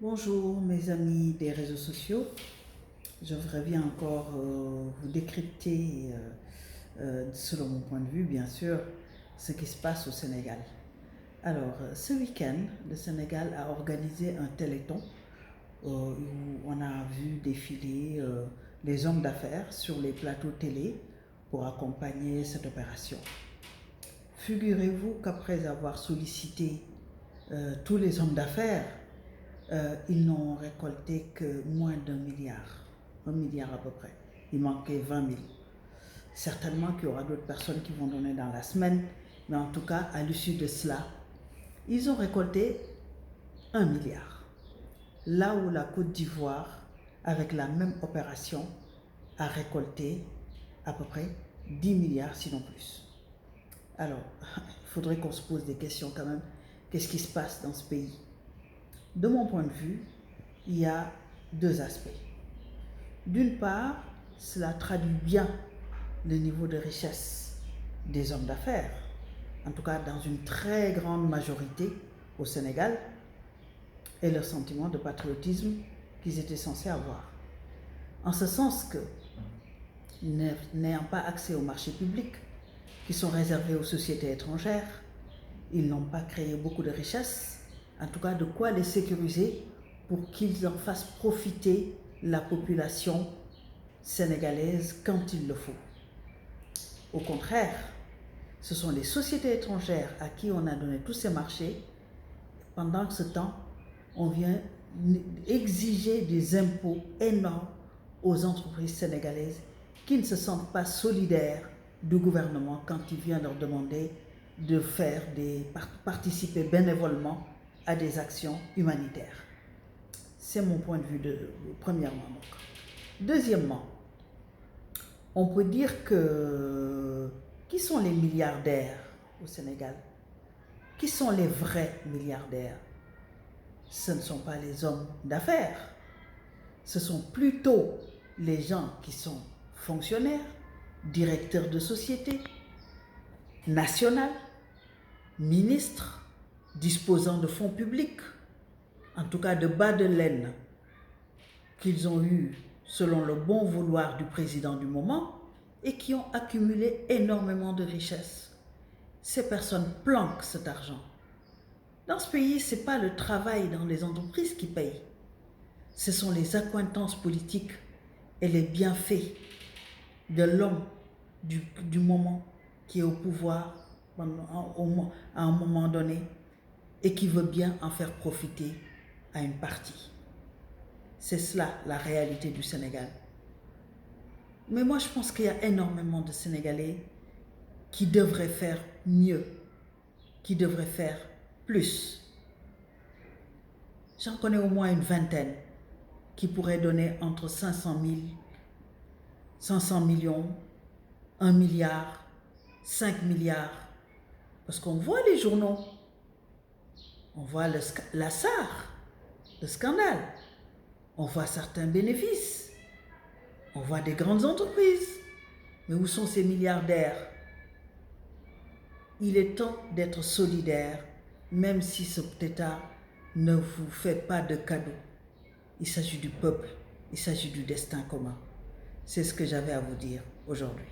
Bonjour mes amis des réseaux sociaux, je reviens encore vous décrypter, selon mon point de vue bien sûr, ce qui se passe au Sénégal. Alors ce week-end, le Sénégal a organisé un téléthon où on a vu défiler les hommes d'affaires sur les plateaux télé pour accompagner cette opération. Figurez-vous qu'après avoir sollicité tous les hommes d'affaires, ils n'ont récolté que moins d'1 milliard, 1 milliard à peu près. Il manquait 20 000. Certainement qu'il y aura d'autres personnes qui vont donner dans la semaine, mais en tout cas, à l'issue de cela, ils ont récolté 1 milliard. Là où la Côte d'Ivoire, avec la même opération, a récolté à peu près 10 milliards, sinon plus. Alors, il faudrait qu'on se pose des questions quand même. Qu'est-ce qui se passe dans ce pays? De mon point de vue, il y a deux aspects. D'une part, cela traduit bien le niveau de richesse des hommes d'affaires, en tout cas dans une très grande majorité au Sénégal, et le sentiment de patriotisme qu'ils étaient censés avoir. En ce sens que, n'ayant pas accès aux marchés publics, qui sont réservés aux sociétés étrangères, ils n'ont pas créé beaucoup de richesses, en tout cas de quoi les sécuriser pour qu'ils en fassent profiter la population sénégalaise quand il le faut. Au contraire, ce sont les sociétés étrangères à qui on a donné tous ces marchés. Pendant ce temps, on vient exiger des impôts énormes aux entreprises sénégalaises qui ne se sentent pas solidaires du gouvernement quand il vient leur demander de participer bénévolement à des actions humanitaires. C'est mon point de vue premièrement. Deuxièmement, on peut dire que qui sont les milliardaires au Sénégal? Qui sont les vrais milliardaires? Ce ne sont pas les hommes d'affaires. Ce sont plutôt les gens qui sont fonctionnaires, directeurs de sociétés nationales, ministres, disposant de fonds publics, en tout cas de bas de laine, qu'ils ont eu selon le bon vouloir du président du moment et qui ont accumulé énormément de richesses. Ces personnes planquent cet argent. Dans ce pays, ce n'est pas le travail dans les entreprises qui paye. Ce sont les accointances politiques et les bienfaits de l'homme du moment qui est au pouvoir à un moment donné et qui veut bien en faire profiter à une partie. C'est cela la réalité du Sénégal. Mais moi, je pense qu'il y a énormément de Sénégalais qui devraient faire mieux, qui devraient faire plus. J'en connais au moins une vingtaine qui pourraient donner entre 500 000, 500 millions, 1 milliard, 5 milliards. Parce qu'on voit les journaux, on voit la SAR, le scandale, on voit certains bénéfices, on voit des grandes entreprises. Mais où sont ces milliardaires? Il est temps d'être solidaire, même si cet État ne vous fait pas de cadeaux. Il s'agit du peuple, il s'agit du destin commun. C'est ce que j'avais à vous dire aujourd'hui.